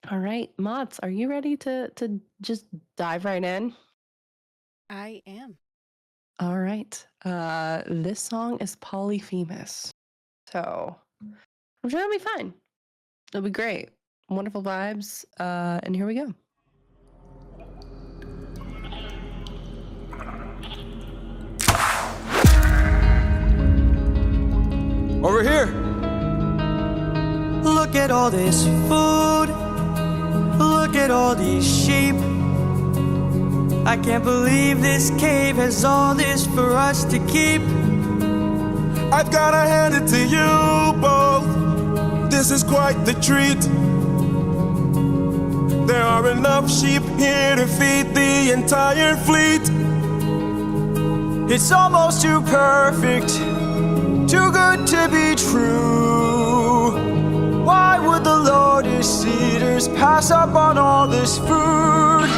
All right, Mods, are you ready to just dive right in? I am. All right. This song is Polyphemus. So I'm sure it'll be fine. It'll be great. Wonderful vibes. And here we go. Over here! Look at all this food. Look at all these sheep. I can't believe this cave has all this for us to keep. I've gotta hand it to you both. This is quite the treat. There are enough sheep here to feed the entire fleet. It's almost too perfect, too good to be true. Why would the Lotus Eaters pass up on all this food?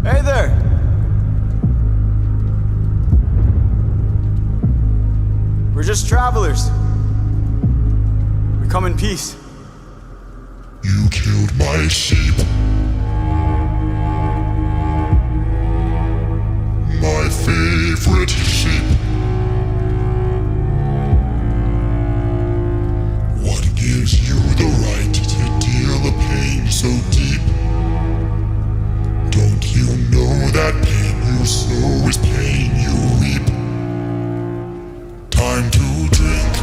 Hey there! We're just travelers. We come in peace. You killed my sheep. My favorite sheep. What gives you the right to deal a pain so deep? Don't you know that pain you sow is pain you reap? Time to drink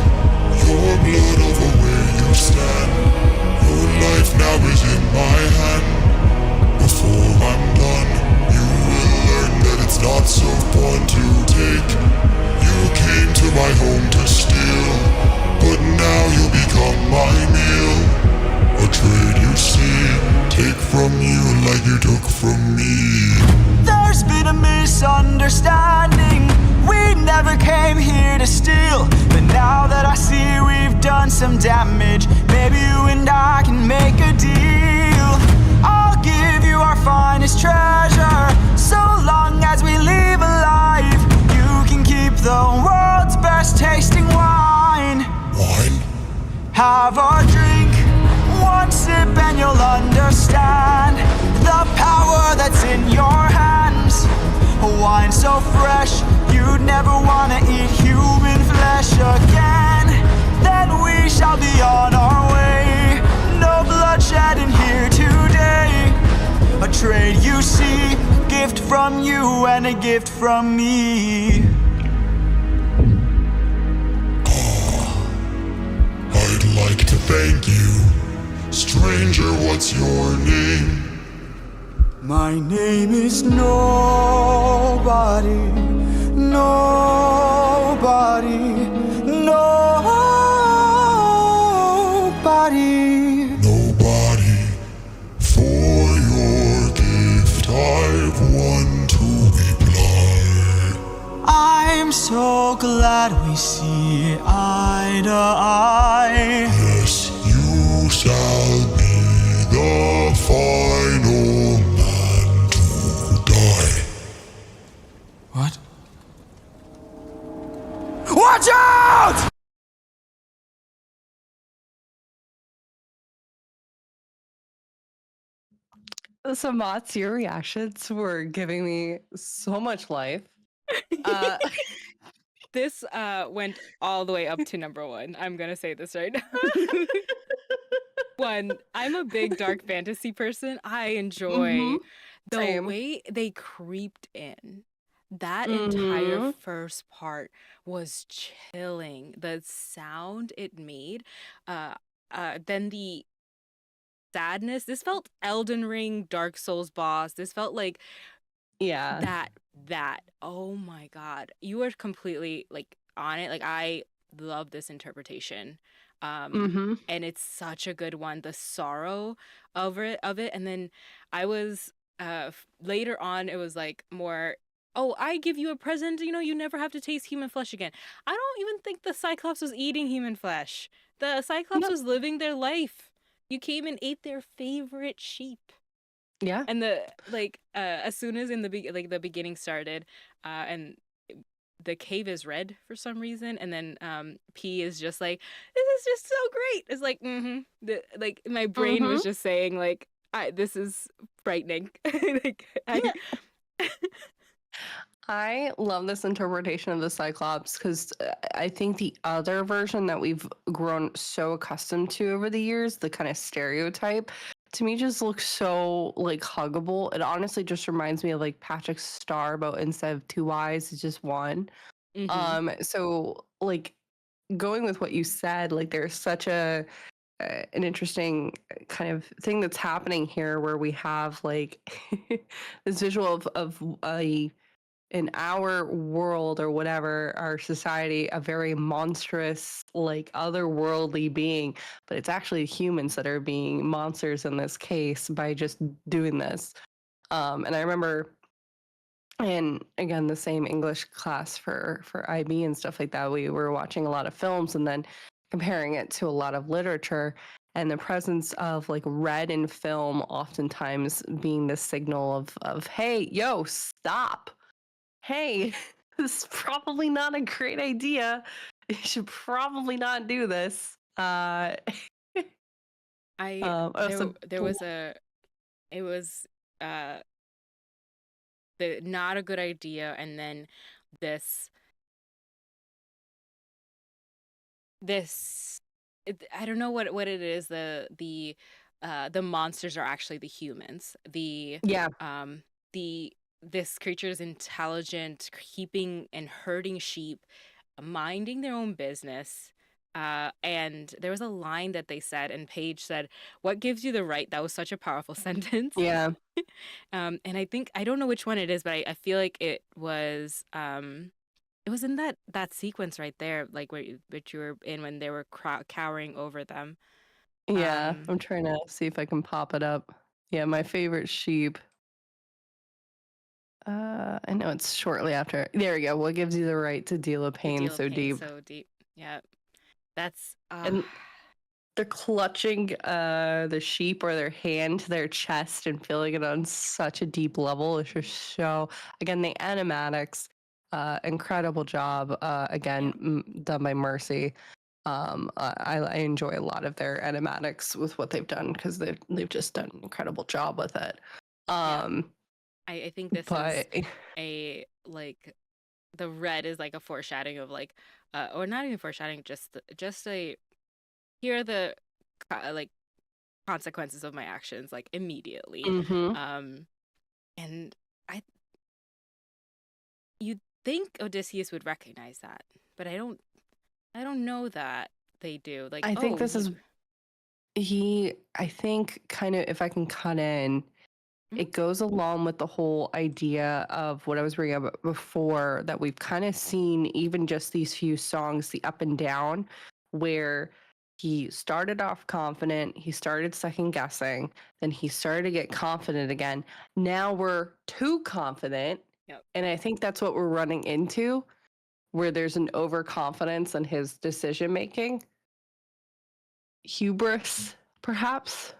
your blood over where you stand. Your life now is in my hand. Before I'm done, you will learn that it's not so fun to take. You came to my home to steal, but now you become my meal. A trade you see, take from you like you took from me. There's been a misunderstanding. We never came here to steal. But now that I see we've done some damage, maybe you and I can make a deal. I'll give you our finest treasure, so long as we leave alive. You can keep the world's best tasting wine. Wine? Have a drink, one sip and you'll understand the power that's in your hands. A wine so fresh, you'd never wanna eat human flesh again. Then we shall be on our way. No bloodshed in here today. A trade you see, gift from you and a gift from me. I'd like to thank you. Stranger, what's your name? My name is Nobody, Nobody, Nobody. Nobody. For your gift I've won to reply. I'm so glad we see eye to eye. Yes, you shall be the final man to die. What? Watch out! So Mods, your reactions were giving me so much life. Uh This went all the way up to number one. I'm gonna say this right now. One, I'm a big dark fantasy person. I mm-hmm. enjoy the Same. way they creeped in. That entire Mm-hmm. first part was chilling. The sound it made, uh, then the sadness. This felt Elden Ring, Dark Souls boss. This felt like Yeah. that. Oh my God. You are completely like on it. Like I love this interpretation. Mm-hmm. And it's such a good one. The sorrow of it. And then I was later on it was like more, oh, I give you a present, you never have to taste human flesh again. I don't even think the Cyclops was eating human flesh. The Cyclops No, was living their life. You came and ate their favorite sheep. Yeah. And the like as soon as in the the beginning started, and the cave is red for some reason, and then P is just like, this is just so great. It's like, like my brain Mm-hmm. was just saying like, this is frightening. Like I love this interpretation of the Cyclops because I think the other version that we've grown so accustomed to over the years, the kind of stereotype, to me just looks so like huggable. It honestly just reminds me of like Patrick's star, but instead of two eyes, it's just one. hmm So like going with what you said, like there's such an interesting kind of thing that's happening here where we have like this visual of a in our world or whatever, our society, a very monstrous, like otherworldly being, but it's actually humans that are being monsters in this case by just doing this. And I remember in again the same English class for IB and stuff like that, we were watching a lot of films and then comparing it to a lot of literature and the presence of like red in film oftentimes being the signal of hey, yo, stop, hey, this is probably not a great idea. You should probably not do this. So there was it was uh the not a good idea, and then this this I don't know what it is. The monsters are actually the humans. yeah, Um the this creature is intelligent, keeping and herding sheep, minding their own business. And there was a line that they said, and Paige said, "What gives you the right?" That was such a powerful sentence. yeah, And I don't know which one it is, but I feel like it was in that sequence right there, like which you were in when they were cowering over them. yeah. Um, I'm trying to see if I can pop it up. Yeah, my favorite sheep. I know it's shortly after. There we go. What gives you the right to deal a to pain deal with so pain deep? so deep. Yeah, that's And they're clutching the sheep or their hand to their chest and feeling it on such a deep level. It's just so again the animatics, incredible job. yeah, Again, done by Mercy. I enjoy a lot of their animatics with what they've done because they've just done an incredible job with it. yeah. Um, I think this is but a like the red is like a foreshadowing of like or not even foreshadowing, just a here are the like consequences of my actions like immediately. hmm Um and I you'd think Odysseus would recognize that, but I don't know that they do. Like, I think oh, this is you I think kind of if I can cut in, Mhm. it goes along with the whole idea of what I was bringing up before that we've kind of seen even just these few songs, the up and down, where he started off confident, he started second guessing, then he started to get confident again. Now we're too confident. Yep. And I think that's what we're running into, where there's an overconfidence in his decision making, hubris, perhaps,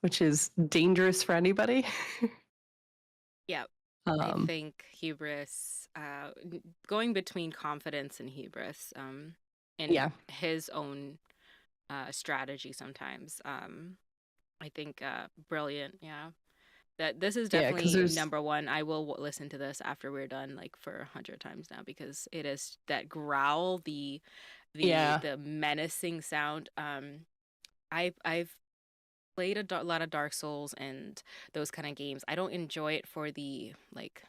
which is dangerous for anybody. Yep. I um, think hubris, going between confidence and hubris, in yeah. his own strategy sometimes. I think brilliant. Yeah. That this is Yeah, because definitely there's number one. I will listen to this after we're done, like for 100 times now, because it is that growl, yeah. the menacing sound. I've played a lot of Dark Souls and those kind of games. I don't enjoy it for the like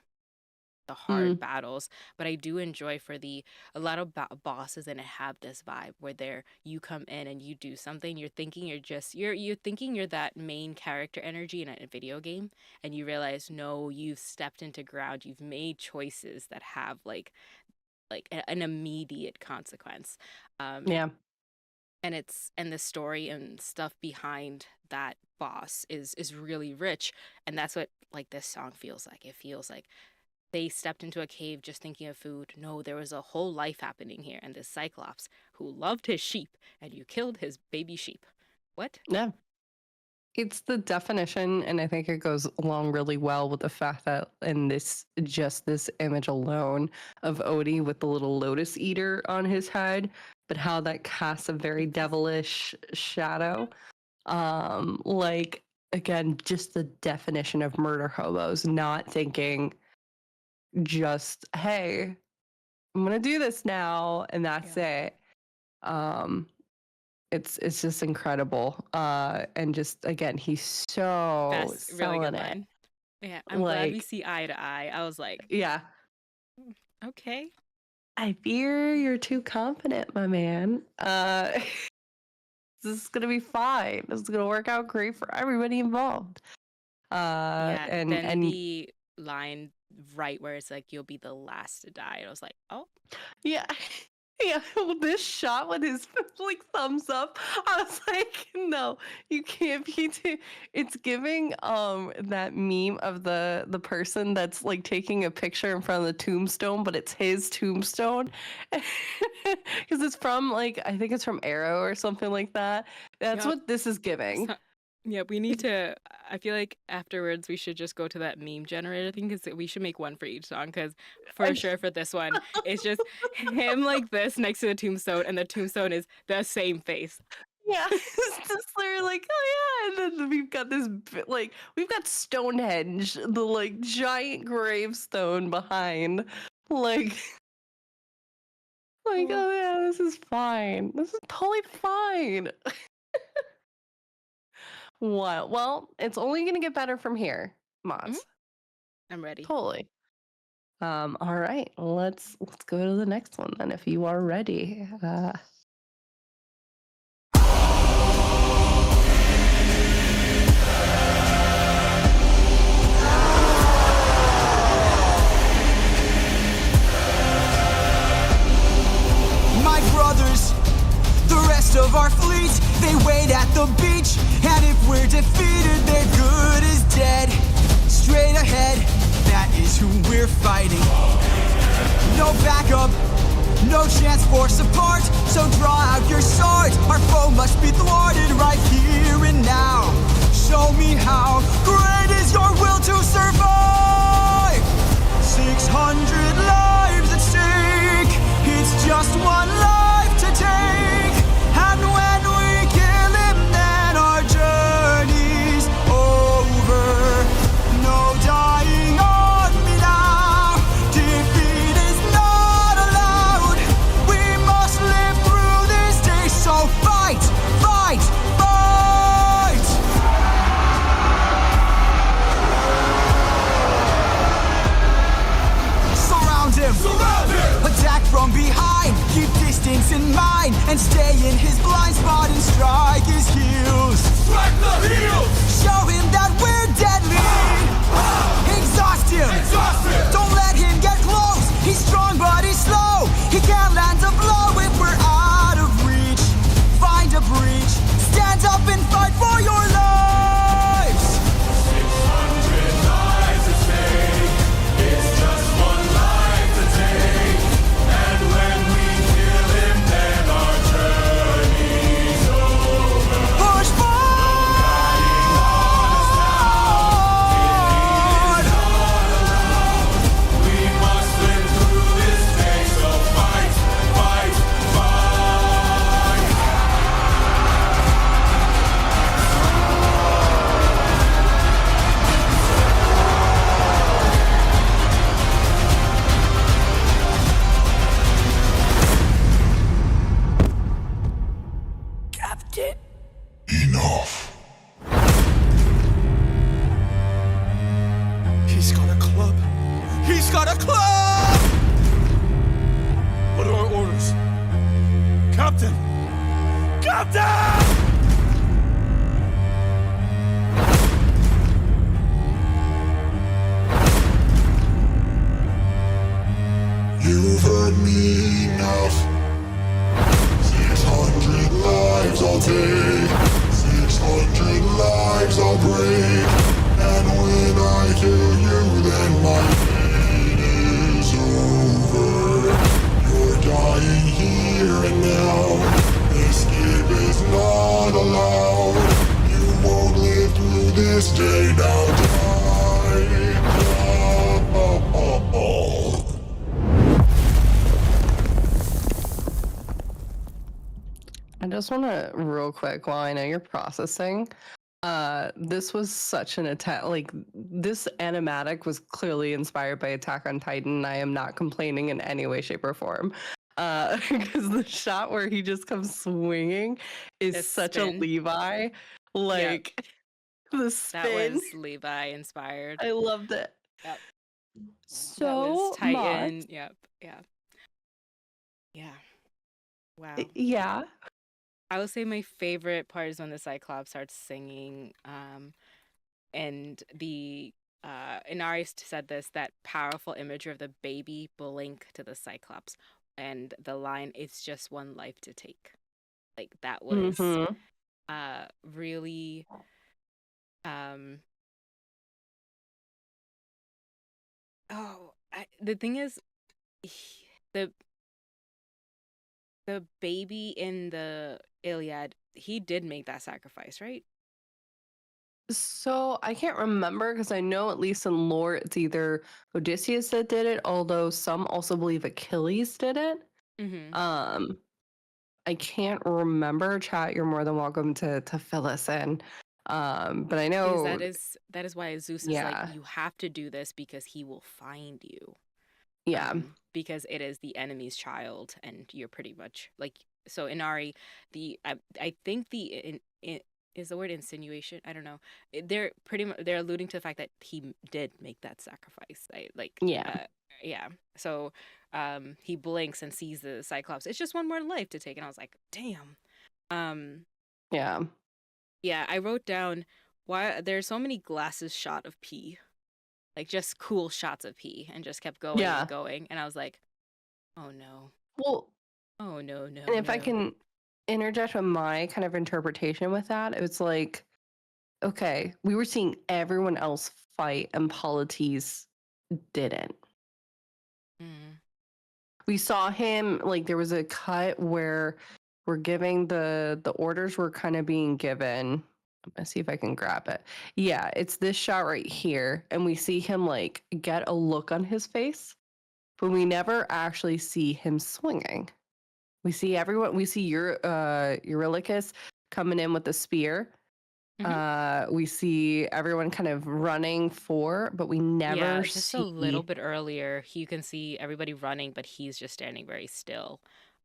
the hard Mm, battles, but I do enjoy for the a lot of bosses, and have this vibe where you come in and you do something. You're thinking you're thinking you're that main character energy in a video game, and you realize no, you've stepped into ground. You've made choices that have an immediate consequence. Um, yeah. and the story and stuff behind that boss is really rich, and that's what like this song feels like. It feels like they stepped into a cave just thinking of food. No, there was a whole life happening here, and this Cyclops who loved his sheep, and you killed his baby sheep. What? Yeah. It's the definition, and I think it goes along really well with the fact that in this image alone of Odie with the little lotus eater on his head, but how that casts a very devilish shadow. Like again, just the definition of murder hobos, not thinking just, hey, I'm gonna do this now, and that's it. It's just incredible. And just again, he's so That's a really selling good it. line. Yeah, I'm glad we Like, see eye to eye. I was like, yeah. okay. I fear you're too confident, my man. This is gonna be fine. This is gonna work out great for everybody involved. Yeah, then And the line right where it's like, you'll be the last to die. I was like, oh, yeah. Yeah, this shot with his like thumbs up, I was like, no, you can't be it's giving that meme of the person that's like taking a picture in front of the tombstone, but it's his tombstone. Because it's from like, I think it's from Arrow or something like that. That's Yup. what this is giving. yeah, we need to. I feel like afterwards we should just go to that meme generator thing because we should make one for each song. Because for sure for this one, it's just him like this next to the tombstone, and the tombstone is the same face. Yeah, it's just they're like, oh yeah, and then we've got this like we've got Stonehenge, the like giant gravestone behind, like oh yeah, this is fine. This is totally fine. What? Well, it's only gonna get better from here, Mods. I'm ready. Totally. All right, let's go to the next one then if you are ready. My brothers, the rest of our fleet, they wait at the beach. And if we're defeated, their good is dead. Straight ahead, that is who we're fighting. No backup, no chance for support. So draw out your swords, our foe must be thwarted right here and now. Show me how great is your will to survive. 600 lives at stake, it's just one life to take. And when we kill him, then our journey's over. No dying on me now, defeat is not allowed. We must live through this day, so fight, fight, fight! Surround him! Surround him! Attack from behind, keep distance in mind, and stay in his blind spot and strike his heels. Strike the heels! Show him that we're deadly! Exhaust him! Exhaust him! Don't let him get close! He's strong but he's slow! He can't land a blow if we're out of reach. Find a breach, stand up and fight for your lives! 600 lives at stake, it's just one life to take. And when we kill him, then our journey's over. Push forward! We must live through this day, so fight, fight, fight! Captain? Enough. He's got a club. He's got a club! What are our orders? Captain! Captain! You've heard me enough. 600 lives I'll take. 600 lives I'll break. And when I kill you, then my fate is over. You're dying here and now. Escape is not just want to real quick while I know you're processing. This was such an attack. Like this animatic was clearly inspired by Attack on Titan. I am not complaining in any way, shape, or form. Because the shot where he just comes swinging is This such a spin. Levi. Yep. Like the That spin. was Levi inspired. I loved it. Yep. That So was Titan. much. Yep. Yeah. Yeah. Wow. Yeah. I would say my favorite part is when the Cyclops starts singing. And the Inari said this, that powerful imagery of the baby blink to the Cyclops, and the line, "It's just one life to take." Like that was Mm-hmm. really the thing is, the baby in the Iliad, he did make that sacrifice, right? So I can't remember because I know at least in lore it's either Odysseus that did it, although some also believe Achilles did it. Mm-hmm. Um, I can't remember. Chat, you're more than welcome to fill us in. But I Because know, that is why Zeus is like, yeah, you have to do this because he will find you. yeah, Because it is the enemy's child, and you're pretty much like, so Inari, I think is the word insinuation. I don't know. They're pretty much, they're alluding to the fact that he did make that sacrifice. yeah, Yeah. So he blinks and sees the Cyclops. It's just one more life to take, and I was like, damn. yeah. Yeah, I wrote down why there's so many glasses shot of pee, like just cool shots of pee, and just kept going Yeah. and going. And I was like, oh no, Well, oh no, and if I can interject with my kind of interpretation with that, it's like, okay, we were seeing everyone else fight and Polites didn't. Mm. We saw him, like there was a cut where we're giving the orders were kind of being given. I'm gonna see if I can grab it. Yeah, it's this shot right here, and we see him like get a look on his face, but we never actually see him swinging. We see everyone. We see Eurylochus coming in with the spear. We see everyone kind of running for, but we never Yeah, just a see. little bit earlier, you can see everybody running, but he's just standing very still.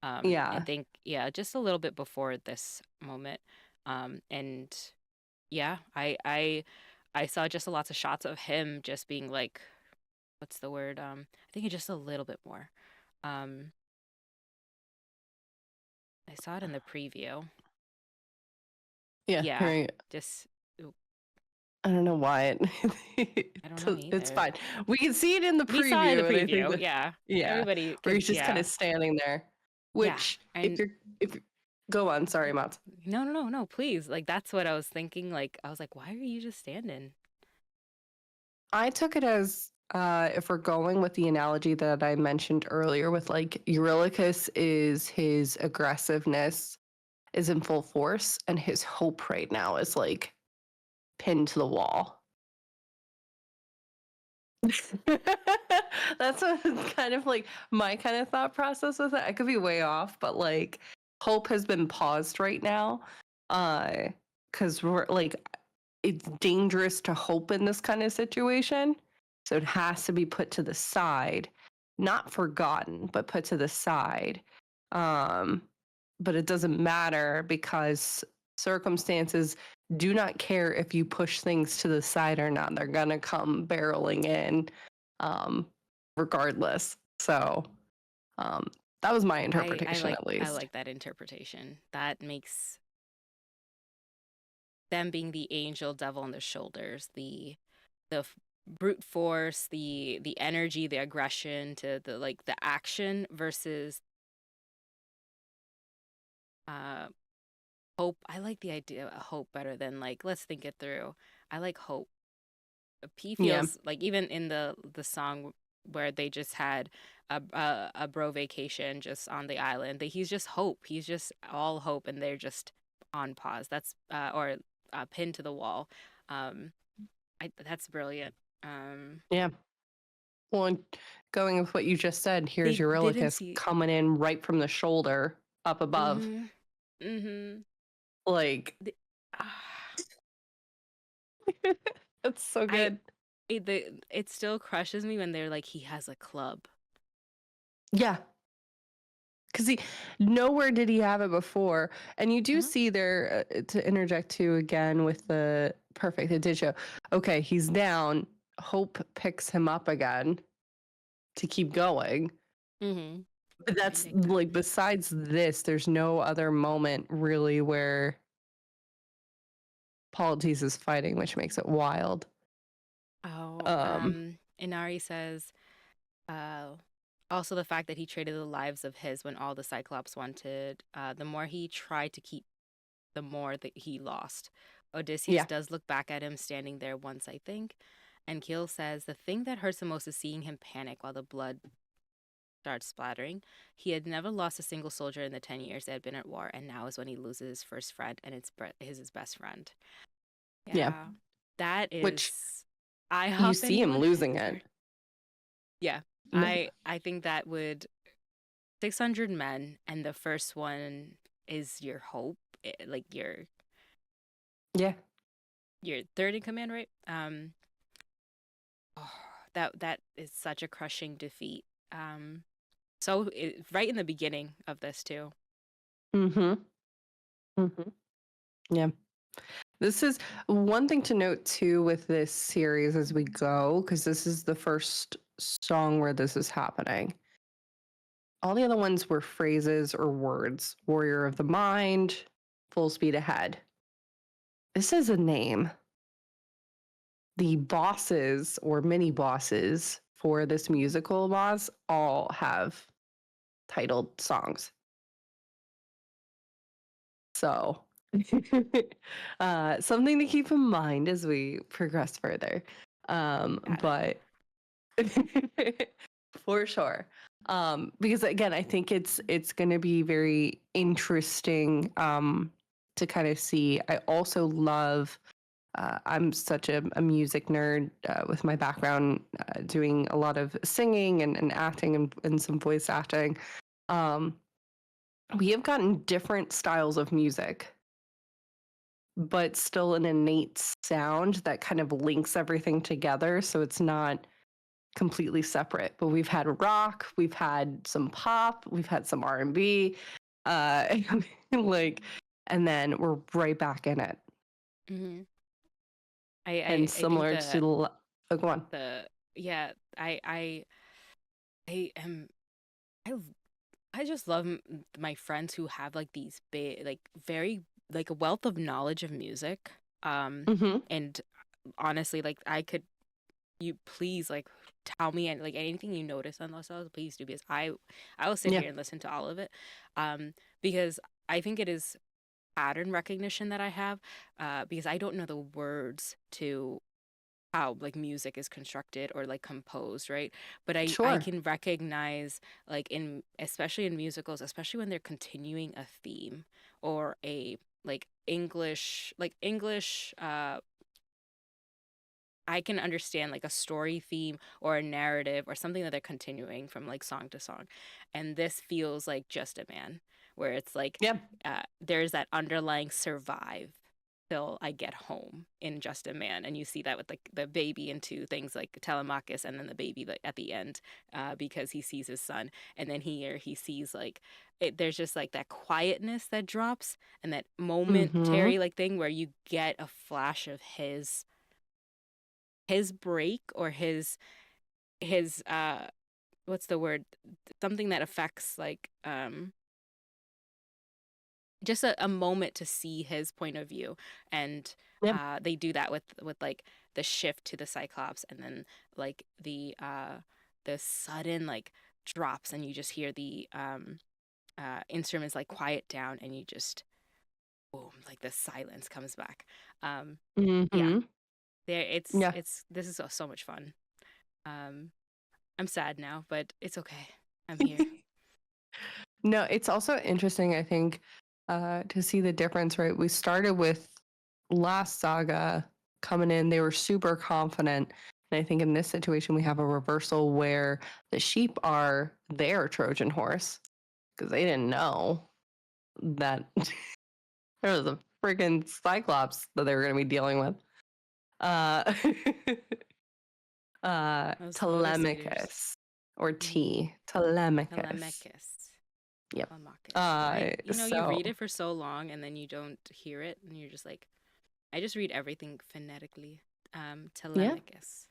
I Yeah, think, yeah, just a little bit before this moment. And yeah, I saw just lots of shots of him just being like, what's the word? I think just a little bit more. I saw it in the preview. yeah. Yeah, Right. just I don't know why I don't know it's either. fine. We can see it in the We saw it in the preview, and I think preview. that Yeah, yeah, everybody where could. he's just kind Yeah, of standing there. yeah, Which, and if go on, sorry, Mats. no, please. Like that's what I was thinking. Like I was like, why are you just standing? I took it as if we're going with the analogy that I mentioned earlier, with like Eurylochus is his aggressiveness is in full force, and his hope right now is like pinned to the wall. That's what kind of like my kind of thought process with it. I could be way off, but like hope has been paused right now. Because we're like it's dangerous to hope in this kind of situation. So it has to be put to the side, not forgotten, but put to the side. But it doesn't matter because circumstances do not care if you push things to the side or not. They're gonna come barreling in, regardless. So that was my interpretation, at I least. like that interpretation. That makes them being the angel devil on the shoulders, the brute force, the energy, the aggression to the like the action versus uh hope. I like the idea of hope better than like let's think it through. I like hope. P Yeah, feels like even in the song where they just had a bro vacation just on the island. He's just hope. He's just all hope, and they're just on pause. That's or pinned to the wall. That's brilliant. yeah. Well, and going with what you just said, here's They didn't Eurylochus see. coming in right from the shoulder up above. Mhm. Mhm. Like, The ah, it's so I good. it still crushes me when they're like, "He has a club." Yeah, because he nowhere did he have it before, and you do Uh-huh. see there to interject too again with the perfect. It did show. Okay, he's down. Hope picks him up again to keep going. Mhm. But Right, that's like exactly. besides this, there's no other moment really where Polites is fighting, which makes it wild. Oh, Um, Inari says, uh, also the fact that he traded the lives of his when all the Cyclops wanted, the more he tried to keep, the more that he lost. Odysseus yeah, does look back at him standing there once, I think, and Keel says the thing that hurts the most is seeing him panic while the blood starts splattering. He had never lost a single soldier in the 10 years they had been at war, and now is when he loses his first friend, and it's his best friend. yeah. Yeah, that Which is. I you hope see him anyone. losing Sorry. it. Yeah, No, I think that would 600 men, and the first one is your hope, like yeah. your third in command, right? Oh, that is such a crushing defeat. Right in the beginning of this too. Mm-hmm. Mm-hmm. Yeah. This is one thing to note too with this series as we go, because this is the first song where this is happening. All the other ones were phrases or words. Warrior of the Mind, Full Speed Ahead. This is a name. The bosses or mini bosses for this musical boss all have titled songs. So, something to keep in mind as we progress further. Got it. But for sure. Because again, I think it's going to be very interesting to kind of see. I also love. I'm such a music nerd with my background doing a lot of singing and acting and some voice acting. Um, we have gotten different styles of music, but still an innate sound that kind of links everything together. So it's not completely separate. But we've had rock, we've had some pop, we've had some R&B, uh, like, and then we're right back in it. hmm And I think similar to oh, go on. the yeah I am I I just love my friends who have like these big, like very, like a wealth of knowledge of music. Hmm. And honestly, like you please like tell me and like anything you notice on those songs, please do because I will sit Yeah, here and listen to all of it. Because I think it is pattern recognition that I have, because I don't know the words to how like music is constructed or like composed, right? But I sure. can recognize like in especially in musicals, especially when they're continuing a theme or a like English I can understand like a story theme or a narrative or something that they're continuing from like song to song. And this feels like Just a Man, where it's like Yeah. there's that underlying survive till I get home in Just a Man. And you see that with like the baby into things like Telemachus and then the baby like, at the end because he sees his son. And then here he sees like there's just like that quietness that drops and that Hmm. momentary like thing where you get a flash of his break or his what's the word, something that affects like just a moment to see his point of view. And Yeah. they do that with like the shift to the Cyclops and then like the sudden like drops and you just hear the instruments like quiet down and you just boom, like the silence comes back. Yeah, Hmm. there Yeah. it's this is so much fun. um I'm sad now, but it's okay. I'm here. No, it's also interesting, I think, to see the difference, right? We started with last saga coming in, they were super confident. And I think in this situation, we have a reversal where the sheep are their Trojan horse because they didn't know. that there was a freaking Cyclops that they were going to be dealing with. Those motor suiters. Telemachus or T. Telemachus. Telemachus. Yep. Telemachus. Right? You know, you read So it for so long and then you don't hear it, and you're just like, I just read everything phonetically. yeah, Telemachus.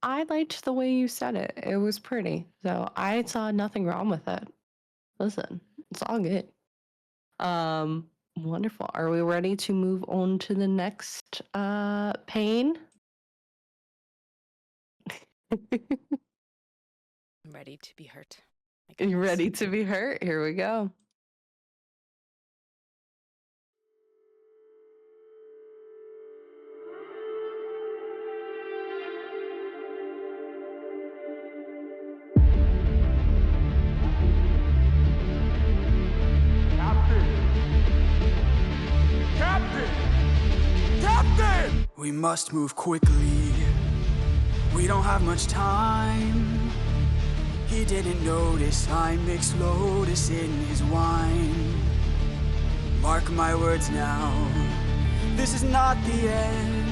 I liked the way you said it. It was pretty. So I saw nothing wrong with it. Listen, it's all good. Wonderful. Are we ready to move on to the next pain? I'm ready to be hurt. My You goodness. ready to be hurt? Here we go. Captain! We must move quickly. We don't have much time. He didn't notice I mixed lotus in his wine. Mark my words now. This is not the end.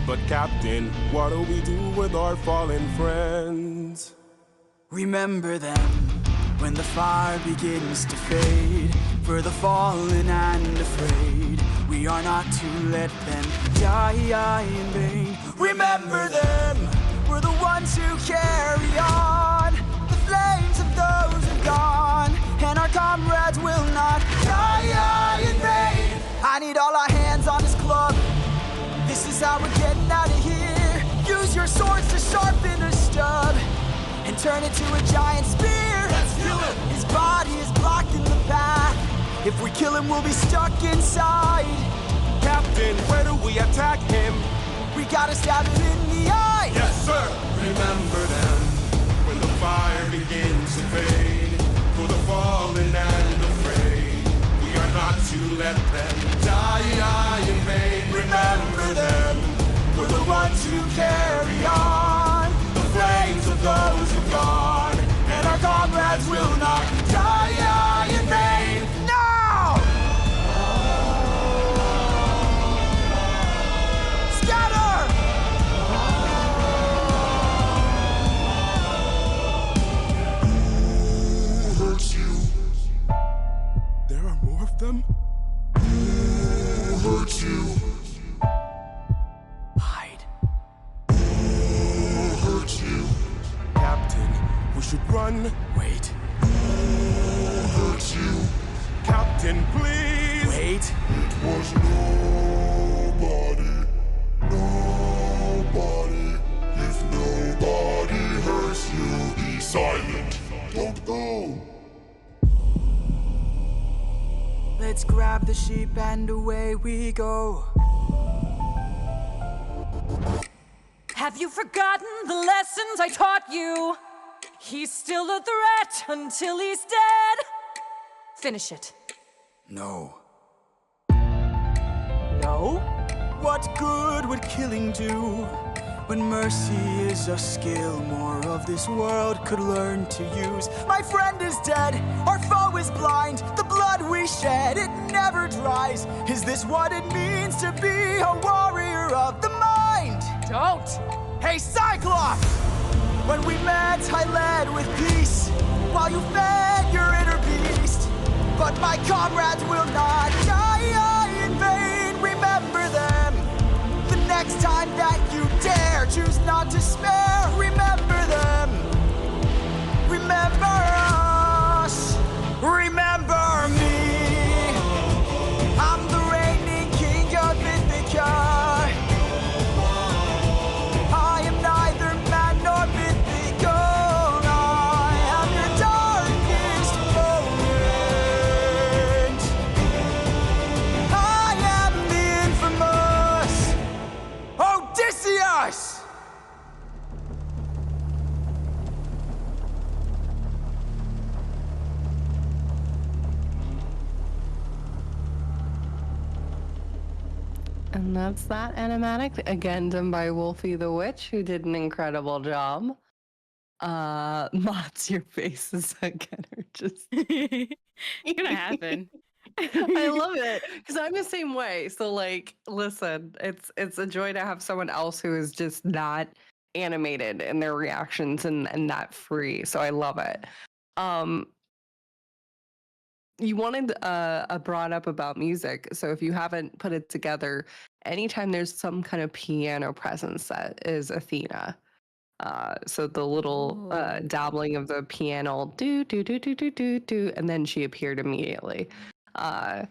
But Captain, what do we do with our fallen friends? Remember them when the fire begins to fade. For the fallen and afraid, we are not to let them die in vain. Remember them, we're the ones who carry on the flames of those who've gone, and our comrades will not die in vain. I need all our hands on this club. This is how we're getting out of here. Use your swords to sharpen a stub and turn it to a giant spear. Let's kill him! His body is blocked in the path. If we kill him, we'll be stuck inside. Captain, where do we attack him? We gotta stab him in the eye. Yes, sir! Remember them when the fire begins to fade. For the fallen and afraid, we are not to let them die in vain. Remember them, we're the ones who carry on the flames of those who've gone, and our comrades will not die in vain. Now! Scatter! Who hurts you? There are more of them? Who hurts you? Hide. Who hurts you? Captain, we should run. Wait. Who hurts you? Captain, please! Wait. It was nobody. Nobody. If nobody hurts you, be silent. Don't go. Let's grab the sheep and away we go. Have you forgotten the lessons I taught you? He's still a threat until he's dead. Finish it. No. No? What good would killing do? When mercy is a skill more of this world could learn to use. My friend is dead, our foe is blind. The blood we shed, it never dries. Is this what it means to be a warrior of the mind? Don't! Hey, Cyclops! When we met, I led with peace, while you fed your inner beast. But my comrades will not die in vain. Remember them. The next time that you dare, choose not to spare. Remember them. Remember us. Remember me. I'm the reigning king of Ithaca. I am neither man nor mythical. I am your darkest moment. I am the infamous Odysseus! And that's that animatic, again done by Wolfie the Witch, who did an incredible job. Mods, your faces again are just It's gonna happen. I love it because I'm the same way. So like, listen, it's a joy to have someone else who is just not animated in their reactions and not free. So I love it. Um, you wanted brought up about music. So if you haven't put it together, anytime there's some kind of piano presence, that is Athena. So the little Oh, dabbling of the piano, do do do do do do do, and then she appeared immediately. Uh,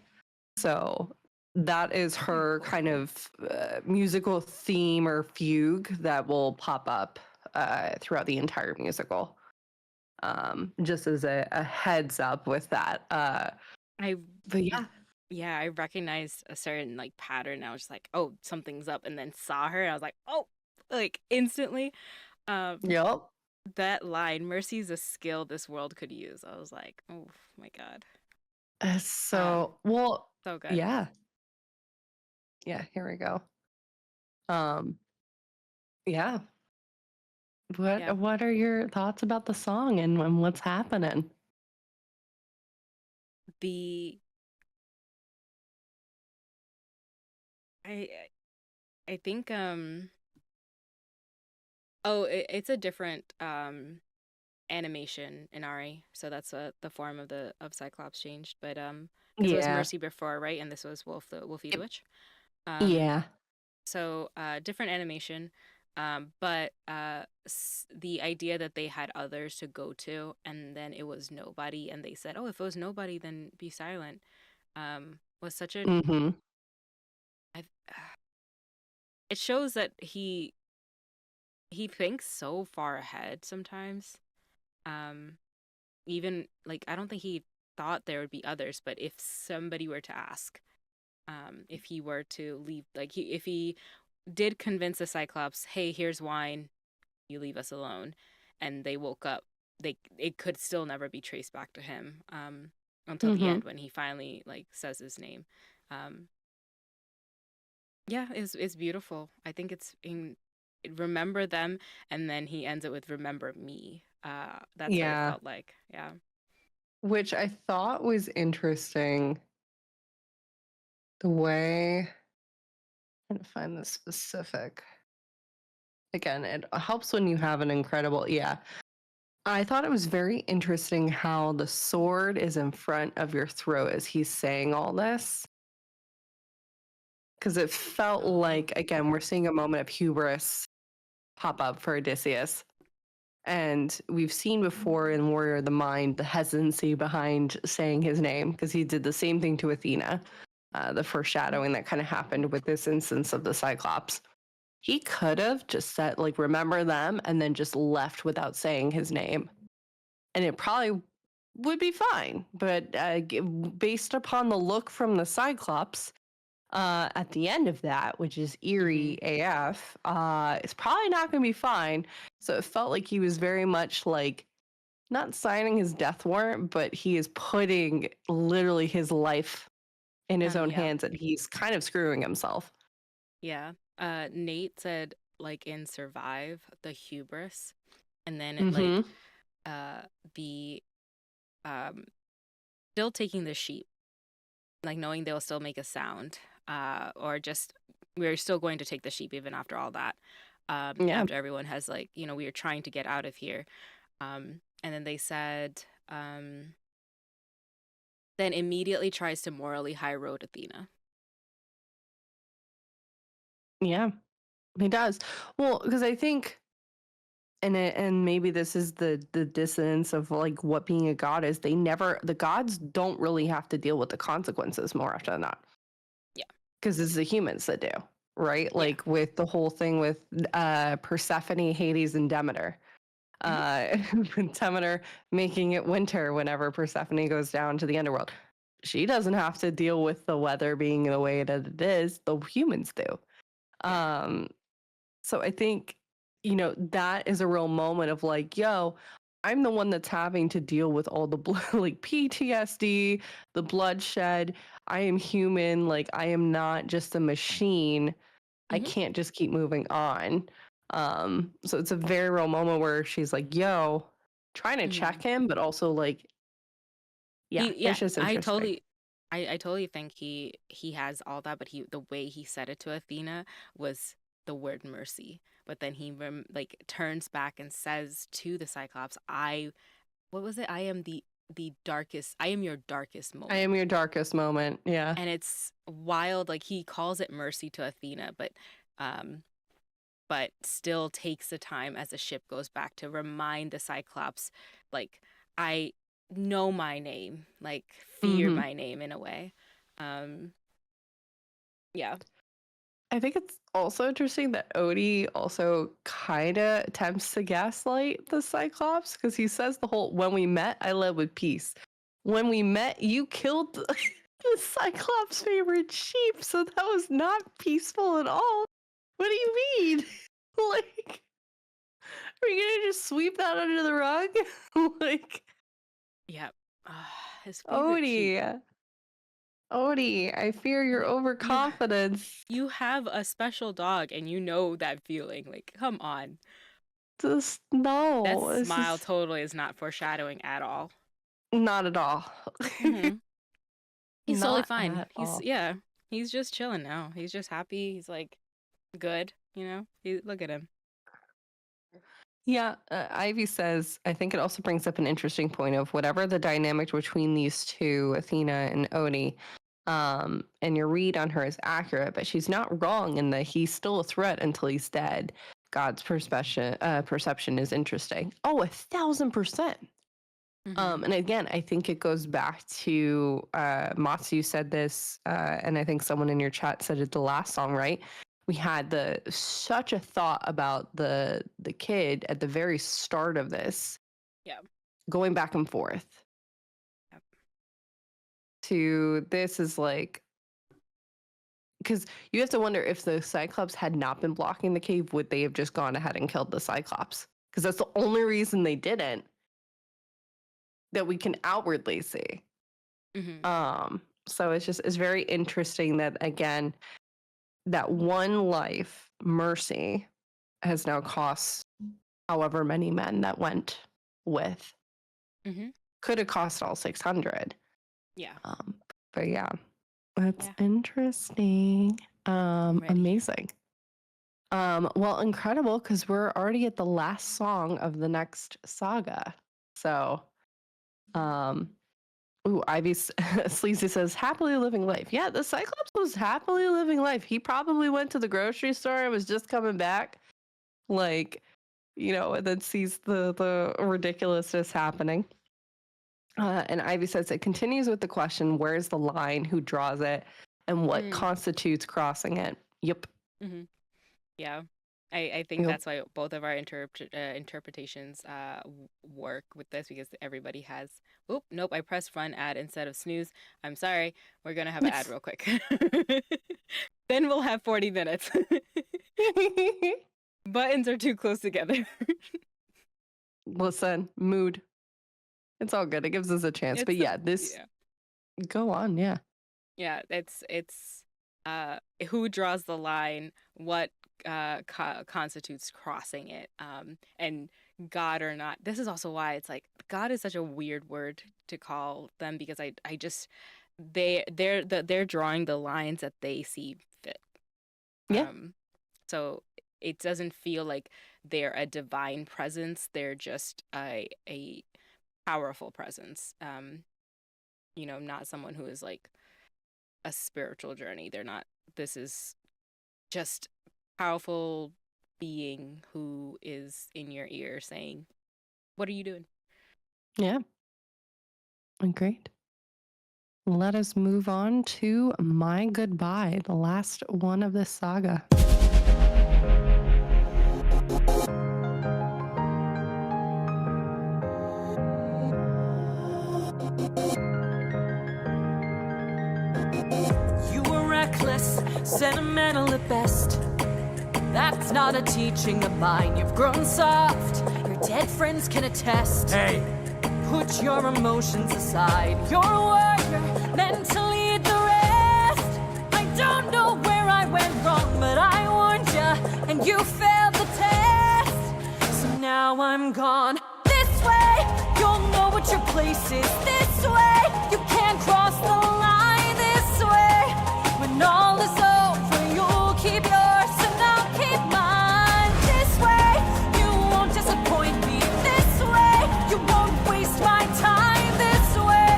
so that is very her cool. kind of musical theme or fugue that will pop up throughout the entire musical. Just as a heads up with that. I But yeah, yeah, I recognized a certain like pattern. I was just like, oh, something's up, and then saw her, and I was like, oh, like instantly. Um, yep. that line, "Mercy's a skill this world could use." I was like, oh my god, um, So well, so good. yeah, yeah. Here we go. Um, yeah. Yeah, What are your thoughts about the song and what's happening? the I I think oh, it's a different animation in Ari, so that's the form of the of Cyclops changed, but because it was Yeah. Mercy before, right, and this was Wolf the Wolfie the Yep. Witch. Um, Yeah. so different animation, but the idea that they had others to go to, and then it was nobody, and they said, "Oh, if it was nobody, then be silent." Was such a Mm-hmm. I, it shows that he thinks so far ahead sometimes. Um, even like I don't think he thought there would be others, but if somebody were to ask, if he were to leave, like if he did convince the Cyclops, hey, here's wine, you leave us alone, and they woke up, they it could still never be traced back to him, until the Mm-hmm. end when he finally like says his name. Um, yeah, it's beautiful. I think it's in remember them, and then he ends it with remember me. That's what it Yeah. felt like. Yeah. Which I thought was interesting the way I'm trying to find the specific. Again, it helps when you have an incredible, yeah. I thought it was very interesting how the sword is in front of your throat as he's saying all this. Because it felt Oh. like, again, we're seeing a moment of hubris pop up for Odysseus. And we've seen before in Warrior of the Mind the hesitancy behind saying his name, because he did the same thing to Athena, the foreshadowing that kind of happened with this instance of the Cyclops. He could have just said, like, remember them, and then just left without saying his name. And it probably would be fine. But based upon the look from the Cyclops, at the end of that, which is Mm-hmm. eerie AF, it's probably not going to be fine. So it felt like he was very much like not signing his death warrant, but he is putting literally his life in his own Yeah. hands and he's kind of screwing himself. Yeah. Nate said like in Survive, the hubris, and then it like Mm-hmm. uh the um still taking the sheep, like knowing they'll still make a sound, or just we're still going to take the sheep even after all that. Yeah. After everyone has like, we are trying to get out of here. And then they said, then immediately tries to morally high road Athena. Yeah. He does. Well, because I think and maybe this is the dissonance of like what being a god is. The gods don't really have to deal with the consequences more often than not. Yeah. Because it's the humans that do, right? Yeah. Like with the whole thing with Persephone, Hades, and Demeter. Hmm. With Demeter making it winter whenever Persephone goes down to the underworld. She doesn't have to deal with the weather being the way that it is. The humans do. Yeah. Um, so I think, that is a real moment of like, yo, I'm the one that's having to deal with all the like PTSD, the bloodshed. I am human. Like, I am not just a machine. I Hmm. can't just keep moving on. So it's a very real moment where she's like, yo, trying to check him, but also like, yeah, it's just interesting. I totally think he has all that, but the way he said it to Athena was the word mercy. But then he like turns back and says to the Cyclops, what was it? I am the darkest. I am your darkest moment. I am your darkest moment. Yeah. And it's wild. Like he calls it mercy to Athena, but still takes the time as the ship goes back to remind the Cyclops, like, I know my name, like fear my name in a way. Yeah. I think it's also interesting that Odie also kind of attempts to gaslight the Cyclops because he says the whole, when we met, I led with peace. When we met, you killed the Cyclops' favorite sheep, so that was not peaceful at all. What do you mean? Like, are you gonna just sweep that under the rug? Like, yeah. His favorite sheep. Odie, I fear your overconfidence. You have a special dog and you know that feeling. Like, come on. Just no. That smile totally is not foreshadowing at all. Not at all. He's totally fine. He's just chilling now. He's just happy. He's like good, you know? Look at him. Yeah, Ivy says, I think it also brings up an interesting point of whatever the dynamic between these two, Athena and Odie, and your read on her is accurate, but she's not wrong in that he's still a threat until he's dead. God's perception is interesting. Oh, 1,000%. And again, I think it goes back to Matsu said this, and I think someone in your chat said it the last song, right? We had such a thought about the kid at the very start of this. Yeah. Going back and forth. Yep. To this is like, because you have to wonder if the Cyclops had not been blocking the cave, would they have just gone ahead and killed the Cyclops? Because that's the only reason they didn't, that we can outwardly see. So it's very interesting that, again, that one life, mercy, has now cost however many men that went with. Could have cost all 600. Yeah. But yeah, that's interesting. Amazing. Well, incredible, because we're already at the last song of the next saga. So, Ivy Sleazy says, happily living life. Yeah, the Cyclops was happily living life. He probably went to the grocery store and was just coming back, like, you know, and then sees the ridiculousness happening. And Ivy says, it continues with the question, where's the line, who draws it, and what constitutes crossing it? Yep. Yeah. I think that's why both of our interpretations work with this, because everybody has. Nope, I pressed run ad instead of snooze. I'm sorry. We're going to have an ad real quick. Then we'll have 40 minutes. Buttons are too close together. Listen, mood. It's all good. It gives us a chance. But yeah, go on. Yeah. Yeah, it's who draws the line, what constitutes crossing it, and God or not. This is also why it's like God is such a weird word to call them, because I just they're drawing the lines that they see fit. Yeah. So it doesn't feel like they're a divine presence. They're just a powerful presence. You know, not someone who is like a spiritual journey. They're not. This is just powerful being who is in your ear saying, what are you doing? Yeah. Great. Let us move on to My Goodbye, the last one of this saga. You were reckless, sentimental at best. That's not a teaching of mine. You've grown soft, your dead friends can attest. Hey! Put your emotions aside. You're a warrior, meant to lead the rest. I don't know where I went wrong, but I warned you, and you failed the test. I'm gone. This way, you'll know what your place is. This way, you can't cross the line. This way, when all is over, you'll keep yours and I'll keep mine. This way, you won't disappoint me. This way, you won't waste my time. This way,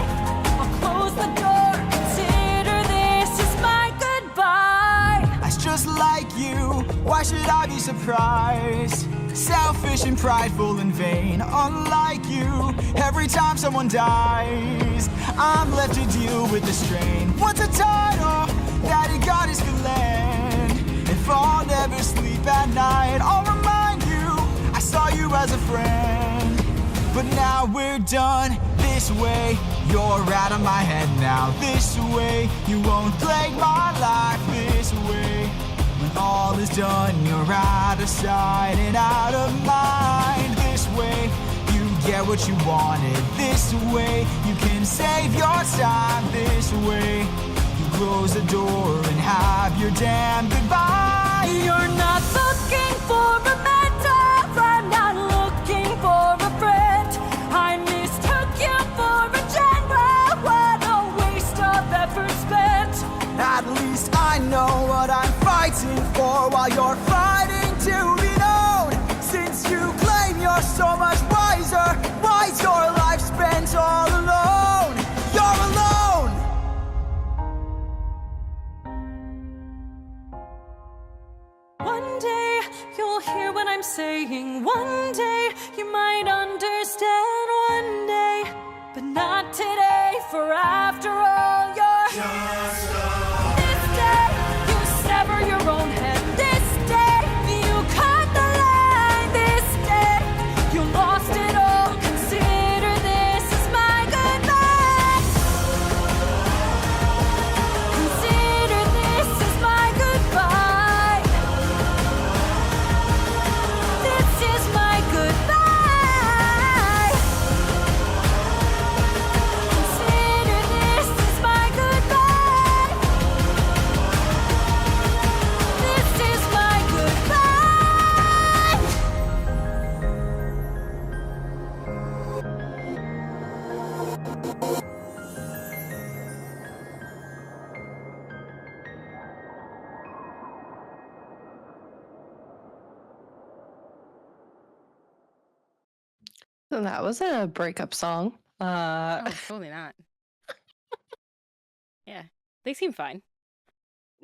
I'll close the door. Consider this is my goodbye. That's just like you. Why should I be surprised? Selfish and prideful and vain, unlike you. Every time someone dies, I'm left to deal with the strain. What's a title that he got his good land? If I'll never sleep at night, I'll remind you I saw you as a friend. But now we're done. This way, you're out of my head now. This way, you won't plague my life. This way, when all is done, you're out of sight and out of mind. This way, you get what you wanted. This way, you can save your time. This way, you close the door and have your damn goodbye. You're not looking for a mentor. I'm not looking for a friend. I mistook you for a general. What a waste of effort spent. At least I know what I'm fighting for while you're fighting to be known. Since you claim you're so much wiser, why's your life spent all alone? You're alone! One day you'll hear what I'm saying. One day you might understand. One day, but not today. For after all, you're just this day you sever your own head. This day you cut the line. This day you lost it all. Consider this as my goodbye. Consider this as my goodbye. This is my goodbye. Consider this as my goodbye. This is my goodbye. So that wasn't a breakup song. Oh, totally not. Yeah, they seem fine.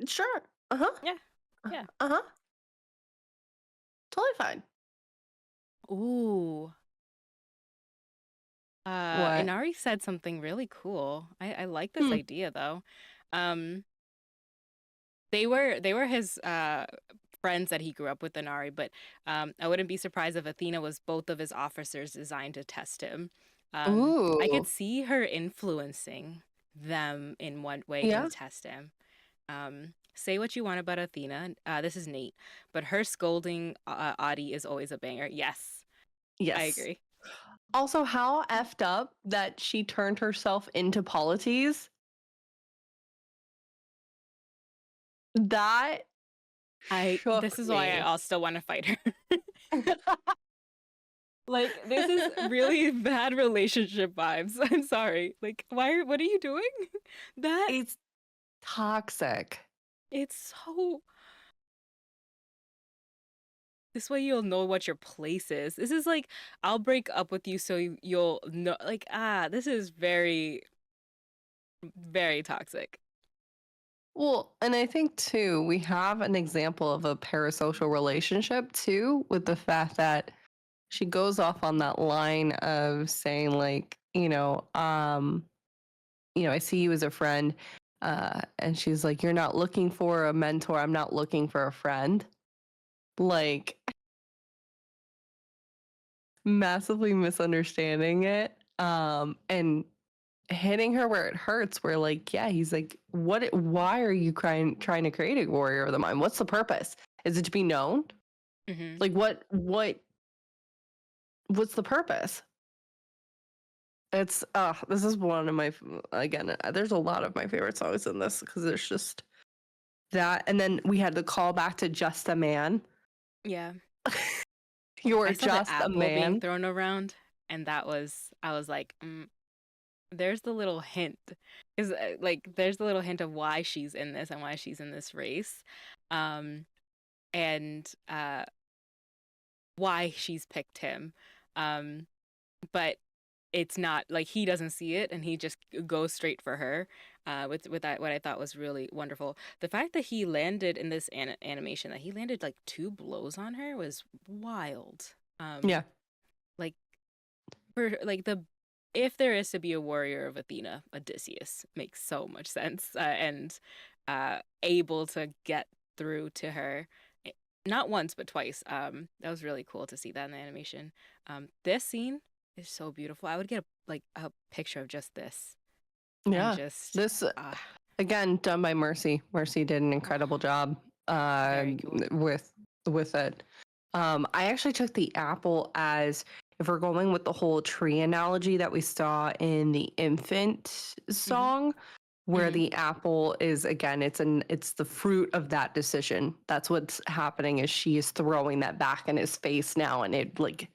Sure. Uh-huh. Yeah, yeah. Uh-huh. Totally fine. Ooh. What? Inari said something really cool. I like this idea though. Um, they were his friends that he grew up with, Inari, but I wouldn't be surprised if Athena was both of his officers designed to test him. I Ooh. could see her influencing them in one way Yeah. to test him. Say what you want about Athena. This is Nate, but her scolding Adi is always a banger. Yes, Yes. I agree. Also, how effed up that she turned herself into Polites. That shook This is why I me. also want to fight her. Like, this is really bad relationship vibes. I'm sorry. Like, what are you doing? That It's toxic. it's so this way you'll know what your place is. This is like, I'll break up with you so you'll know, like, this is very, very toxic. Well, and I think too, we have an example of a parasocial relationship too, with the fact that she goes off on that line of saying like, I see you as a friend, and she's like, you're not looking for a mentor, I'm not looking for a friend. Like, massively misunderstanding it, and hitting her where it hurts, where like, yeah, he's like, why are you trying to create a warrior of the mind? What's the purpose? Is it to be known? Mm-hmm. Like, what's the purpose? It's this is one of my, again, there's a lot of my favorite songs in this, because there's just that, and then we had the call back to Just a Man. Yeah. You're I saw the just a apple being man. thrown around, and I was like, there's the little hint, is like there's the little hint of why she's in this and why she's in this race, um, and why she's picked him, um, but it's not like he doesn't see it and he just goes straight for her. With that, what I thought was really wonderful, the fact that he landed in this animation, that he landed like 2 blows on her was wild. Yeah. Like for like the if there is to be a warrior of Athena, Odysseus makes so much sense, and able to get through to her, not once but twice. That was really cool to see that in the animation. This scene is so beautiful. I would get a picture of just this and Yeah. just This ah, again done by Mercy. Mercy did an incredible job very cool. with it. I actually took the apple as, if we're going with the whole tree analogy that we saw in the infant Hmm. song, where Hmm. the apple is, again, it's the fruit of that decision. That's what's happening, is she is throwing that back in his face now, and it like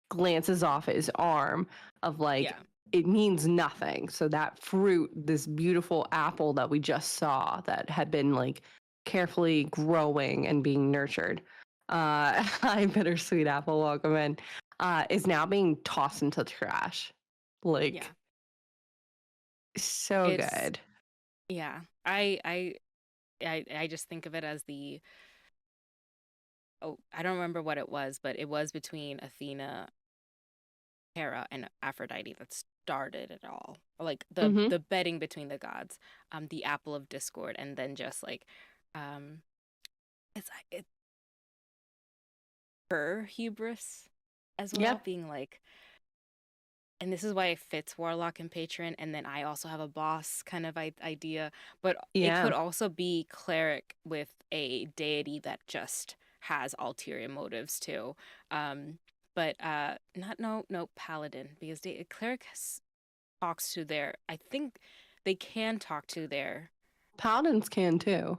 glances off his arm of like, Yeah. it means nothing. So that fruit, this beautiful apple that we just saw that had been like carefully growing and being nurtured, hi bittersweet apple, welcome in, is now being tossed into the trash. Yeah. Like, so It's good. yeah. I just think of it as the oh, I don't remember what it was, but it was between Athena, Hera, and Aphrodite that started it all. Like Hmm. the betting between the gods, the apple of discord, and then just like, um, it's her hubris as well, Yep. being like, and this is why it fits warlock and patron, and then I also have a boss kind of idea, but it Yeah. could also be cleric with a deity that just has ulterior motives too. Um, but not no paladin, because cleric talks to their, I think they can talk to their. Paladins can too.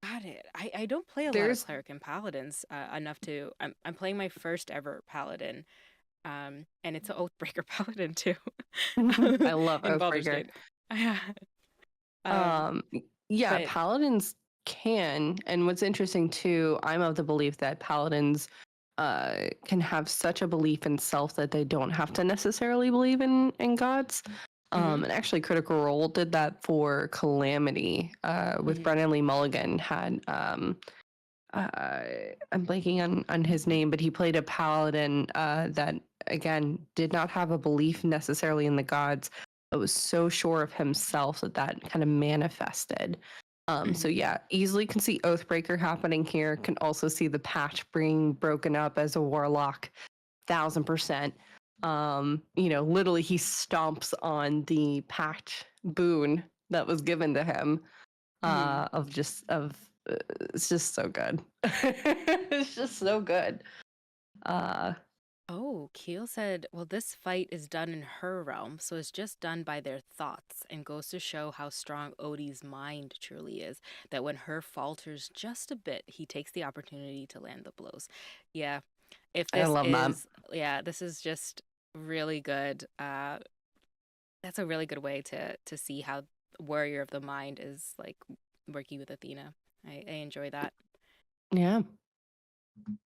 Got it. I don't play a lot of There's cleric and paladins enough to. I'm playing my first ever paladin, and it's an Oathbreaker paladin too, I love in Baldur's Oathbreaker. Gate. Yeah. um, Um, yeah, but paladins can. And what's interesting too, I'm of the belief that paladins can have such a belief in self that they don't have to necessarily believe in gods. mhm, And actually, Critical Role did that for Calamity, with mhm, Brennan Lee Mulligan. Had I'm blanking on his name, but he played a paladin that again did not have a belief necessarily in the gods, but was so sure of himself that that kind of manifested. So mhm, yeah, easily can see Oathbreaker happening here. Can also see the patch being broken up as a warlock, 1000%. Literally he stomps on the pact boon that was given to him, mhm. of just of it's just so good. It's just so good. Uh, Oh, Keel said, well, this fight is done in her realm, so it's just done by their thoughts, and goes to show how strong Odie's mind truly is, that when her falters just a bit, he takes the opportunity to land the blows. Yeah, if I this love that. is, yeah, this is just really good. That's a really good way to see how Warrior of the Mind is like working with Athena. I enjoy that. Yeah.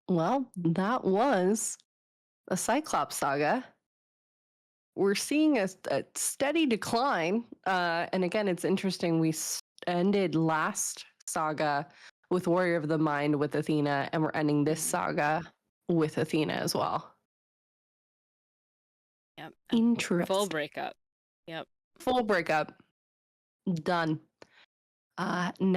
Well, that was a Cyclops saga. We're seeing a steady decline. And again, it's interesting. We ended last saga with Warrior of the Mind with Athena, and we're ending this Mhm. saga with Athena as well. Yep. Full Interesting. breakup. Yep. Full breakup. Done.